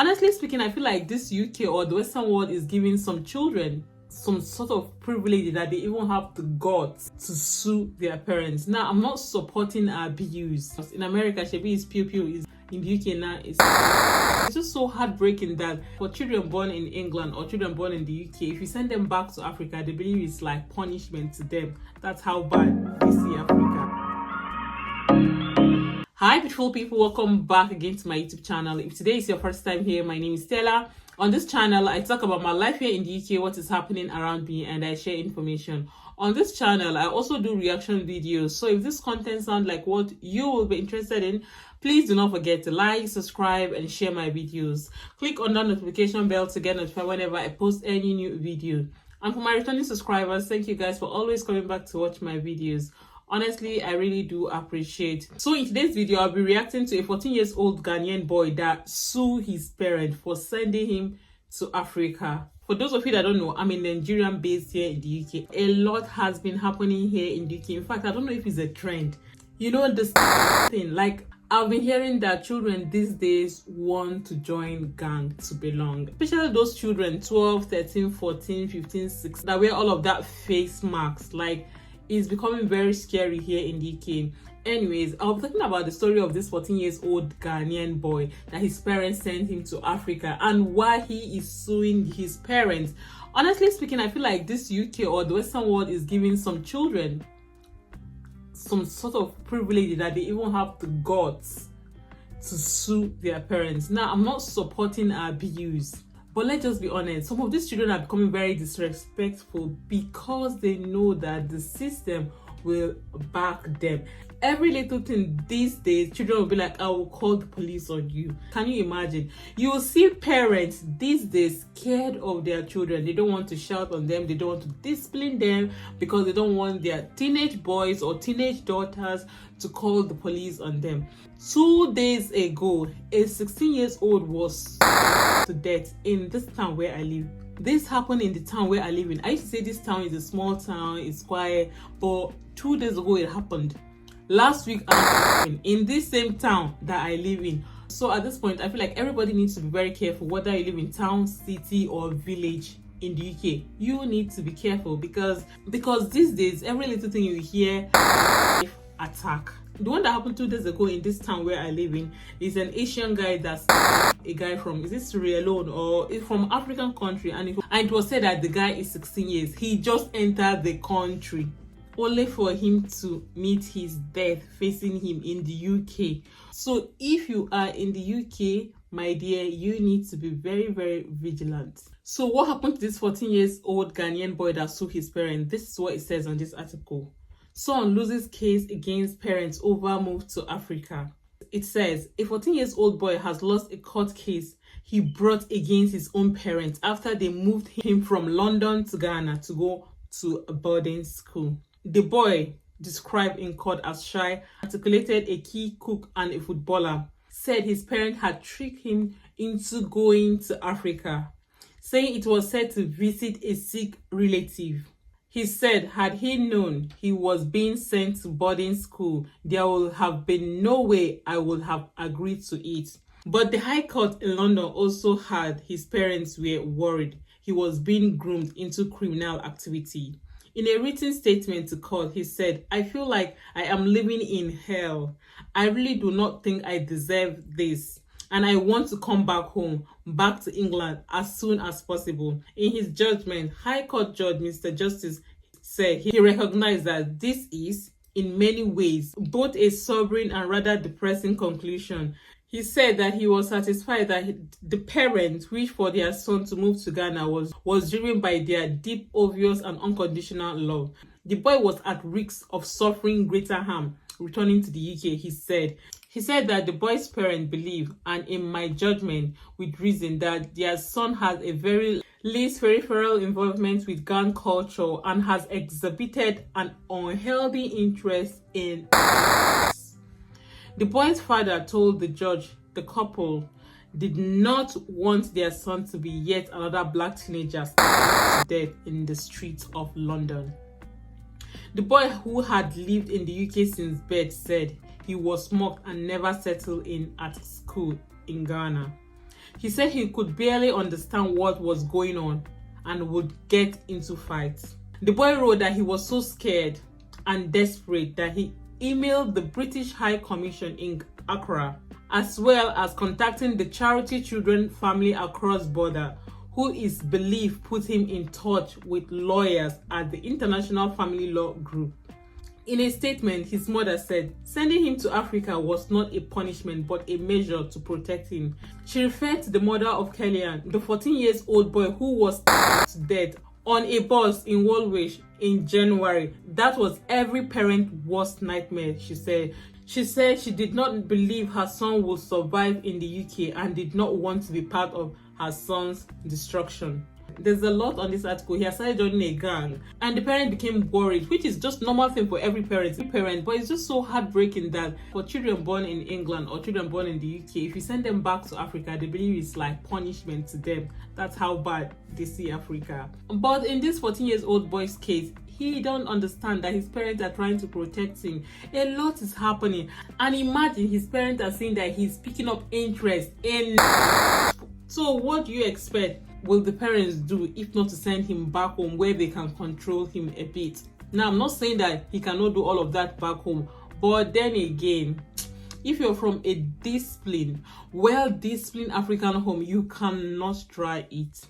Honestly speaking, I feel like this UK or the Western world is giving some children some sort of privilege that they even have the guts to sue their parents. Now, I'm not supporting abuse. In America, Shebi is pew pew. Is in the UK now, it's just so heartbreaking that for children born in England or children born in the UK, if you send them back to Africa, they believe it's like punishment to them. That's how bad they see Africa. Hi beautiful people, welcome back again to my YouTube channel. If today is your first time here, my name is Stella. On this channel, I talk about my life here in the UK, what is happening around me, and I share information. On this channel, I also do reaction videos. So if this content sounds like what you will be interested in, please do not forget to like, subscribe, and share my videos. Click on that notification bell to get notified whenever I post any new video. And for my returning subscribers, thank you guys for always coming back to watch my videos. Honestly, I really do appreciate. So in today's video, I'll be reacting to a 14-year-old Ghanaian boy that sued his parent for sending him to Africa. For those of you that don't know, I'm a Nigerian based here in the UK. A lot has been happening here in the UK. In fact, I don't know if it's a trend. You know, this thing, like I've been hearing that children these days want to join gang to belong. Especially those children, 12, 13, 14, 15, 16, that wear all of that face masks. Like, it's becoming very scary here in the UK. Anyways, I was talking about the story of this 14-year-old Ghanaian boy that his parents sent him to Africa and why he is suing his parents. Honestly speaking, I feel like this UK or the Western world is giving some children some sort of privilege that they even have the guts to sue their parents. Now, I'm not supporting abuse, but let's just be honest, some of these children are becoming very disrespectful because they know that the system will back them. Every little thing these days, children will be like, I will call the police on you. Can you imagine? You will see parents these days scared of their children. They don't want to shout on them. They don't want to discipline them because they don't want their teenage boys or teenage daughters to call the police on them. 2 days ago, a 16-year-old was to death in this town where I live. This happened in the town where I live in. I used to say this town is a small town, it's quiet, but 2 days ago it happened. Last week, in this same town that I live in. So at this point, I feel like everybody needs to be very careful, whether you live in town, city, or village in the UK. You need to be careful because these days, every little thing you hear, attack. The one that happened 2 days ago in this town where I live in is an Asian guy that's a guy from, is it Sierra Leone or from African country, and it was said that the guy is 16 years. He just entered the country only for him to meet his death facing him in the UK. So if you are in the UK, my dear, you need to be very, very vigilant. So what happened to this 14-year-old Ghanaian boy that sued his parents? This is what it says on this article. Son loses case against parents over move to Africa. It says, a 14-year-old boy has lost a court case he brought against his own parents after they moved him from London to Ghana to go to a boarding school. The boy, described in court as shy, articulated a key cook and a footballer, said his parents had tricked him into going to Africa, saying it was said to visit a sick relative. He said, had he known he was being sent to boarding school, there would have been no way I would have agreed to it. But the High Court in London also had his parents were worried he was being groomed into criminal activity. In a written statement to court, he said, I feel like I am living in hell. I really do not think I deserve this. And I want to come back home, back to England as soon as possible. In his judgment, High Court Judge Mr. Justice said he recognized that this is, in many ways, both a sobering and rather depressing conclusion. He said that he was satisfied that the parents wished for their son to move to Ghana was driven by their deep, obvious, and unconditional love. The boy was at risk of suffering greater harm returning to the UK, he said. He said that the boy's parents believe, and in my judgment, with reason, that their son has a very least peripheral involvement with gang culture and has exhibited an unhealthy interest in. The boy's father told the judge the couple did not want their son to be yet another black teenager to death in the streets of London. The boy, who had lived in the UK since birth, said he was mocked and never settled in at school in Ghana. He said he could barely understand what was going on and would get into fights. The boy wrote that he was so scared and desperate that he emailed the British High Commission in Accra, as well as contacting the Charity Children family across border, who is believed put him in touch with lawyers at the International Family Law Group. In a statement, his mother said sending him to Africa was not a punishment but a measure to protect him. She referred to the mother of Kellyanne, the 14-year-old boy who was to death on a bus in Woolwich in January. That was every parent's worst nightmare, she said. She said she did not believe her son would survive in the UK and did not want to be part of her son's destruction. There's a lot on this article. He has started joining a gang and the parent became worried, which is just normal thing for every parent, but it's just so heartbreaking that for children born in England or children born in the UK, if you send them back to Africa, they believe it's like punishment to them. That's how bad they see Africa. But in this 14-year-old boy's case, he don't understand that his parents are trying to protect him. A lot is happening, and imagine his parents are saying that he's picking up interest in. So what do you expect will the parents do if not to send him back home where they can control him a bit? Now, I'm not saying that he cannot do all of that back home, but then again, if you're from a well-disciplined African home, you cannot try it.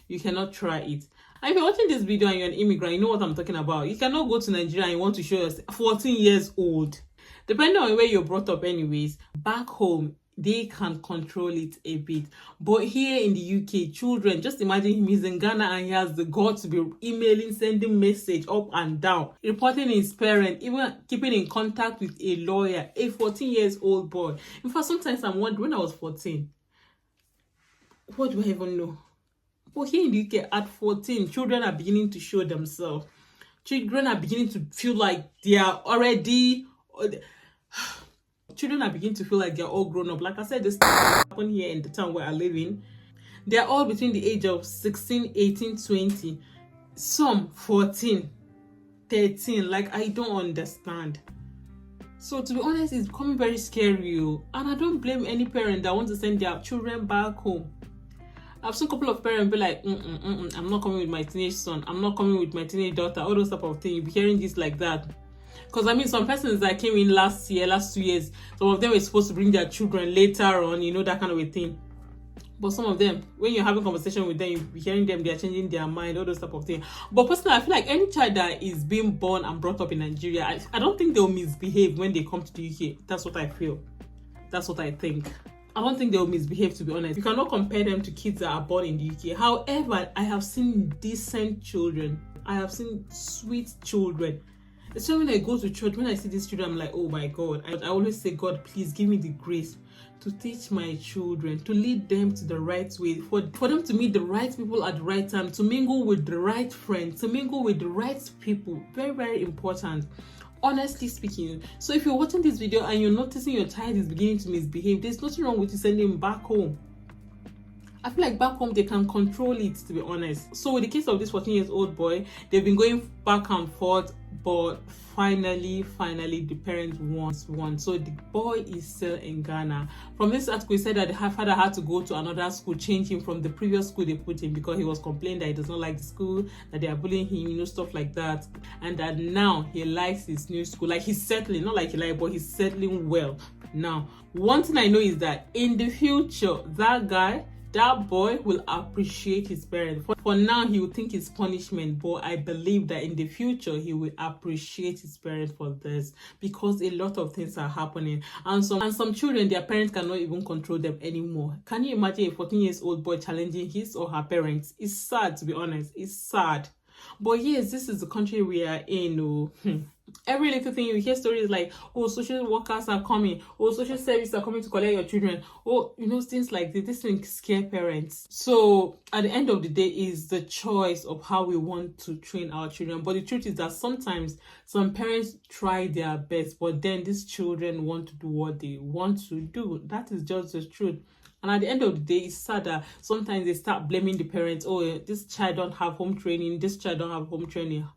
You cannot try it. And if you're watching this video and you're an immigrant, you know what I'm talking about. You cannot go to Nigeria and you want to show us 14 years old. Depending on where you're brought up anyways, back home, they can control it a bit. But here in the UK, children, just imagine him, he's in Ghana and he has the guts to be emailing, sending message up and down, reporting his parent, even keeping in contact with a lawyer, a 14-year-old boy. In fact, sometimes I'm wondering, when I was 14, what do I even know? But here in the UK, at 14, children are beginning to show themselves. Children are beginning to feel like they are already... Children are beginning to feel like they're all grown up. Like I said, this happened here in the town where I live in. They're all between the age of 16, 18, 20. Some 14, 13. Like, I don't understand. So to be honest, it's becoming very scary. And I don't blame any parent that wants to send their children back home. I've seen a couple of parents be like, I'm not coming with my teenage son. I'm not coming with my teenage daughter. All those type of things. You'll be hearing this like that. Because I mean, some persons that came in last 2 years, some of them were supposed to bring their children later on, you know, that kind of a thing. But some of them, when you're having conversation with them, you'll be hearing them, they're changing their mind, all those type of things. But personally, I feel like any child that is being born and brought up in Nigeria, I don't think they'll misbehave when they come to the UK. That's what I feel. That's what I think. I don't think they'll misbehave, to be honest. You cannot compare them to kids that are born in the UK. However, I have seen decent children. I have seen sweet children. So when I go to church, when I see these children, I'm like, oh my God. I always say, God, please give me the grace to teach my children, to lead them to the right way, for them to meet the right people at the right time, to mingle with the right friends, to mingle with the right people. Very, very important. Honestly speaking. So if you're watching this video and you're noticing your child is beginning to misbehave, there's nothing wrong with you sending him back home. I feel like back home they can control it, to be honest. So with the case of this 14-year-old boy, they've been going back and forth, but finally the parents won. So the boy is still in Ghana. From this article, he said that the father had to go to another school, change him from the previous school they put him, because he was complaining that he does not like the school, that they are bullying him, you know, stuff like that. And that now he likes his new school. Like, he's settling, not like he likes, but he's settling well. Now, one thing I know is that in the future, that boy will appreciate his parents. For now, he will think it's punishment, but I believe that in the future, he will appreciate his parents for this, because a lot of things are happening. And some children, their parents cannot even control them anymore. Can you imagine a 14-year-old boy challenging his or her parents? It's sad, to be honest. It's sad. But yes, this is the country we are in. Every little thing you hear stories like, oh, social workers are coming, oh, social services are coming to collect your children, oh, you know, things like this. This thing scare parents. So at the end of the day, is the choice of how we want to train our children. But the truth is that sometimes some parents try their best, but then these children want to do what they want to do. That is just the truth. And at the end of the day, it's sad that sometimes they start blaming the parents. Oh, this child don't have home training. This child don't have home training.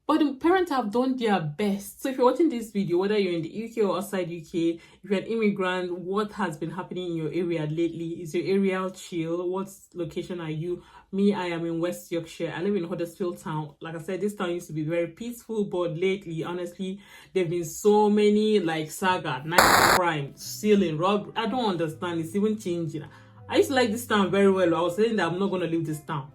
But the parents have done their best. So if you're watching this video, whether you're in the UK or outside UK, if you're an immigrant, what has been happening in your area lately? Is your area chill? What location are you? Me, I am in West Yorkshire. I live in Huddersfield Town. Like I said, this town used to be very peaceful, but lately, honestly, there have been so many like saga, knife crime, stealing, robbery. I don't understand. It's even changing. I used to like this town very well. I was saying that I'm not going to leave this town.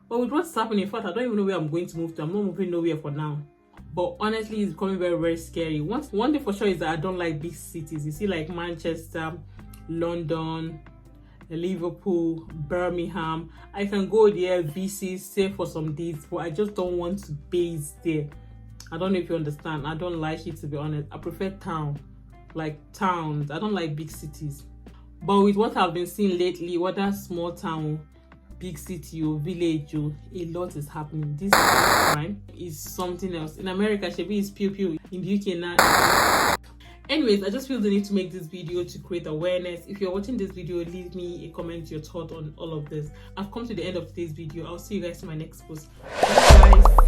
But with what's happening, in fact, I don't even know where I'm going to move to. I'm not moving nowhere for now. But honestly, it's becoming very, very scary. One thing for sure is that I don't like big cities. You see, like Manchester, London, Liverpool, Birmingham. I can go there, visit, stay for some days, but I just don't want to base there. I don't know if you understand. I don't like it, to be honest. I prefer towns. I don't like big cities. But with what I've been seeing lately, whether small town, big city or village, a lot is happening. This crime is something else. In America, shebi is pew pew. In the UK now. Anyways, I just feel the need to make this video to create awareness. If you're watching this video, leave me a comment, your thought on all of this. I've come to the end of today's video. I'll see you guys in my next post. Bye guys.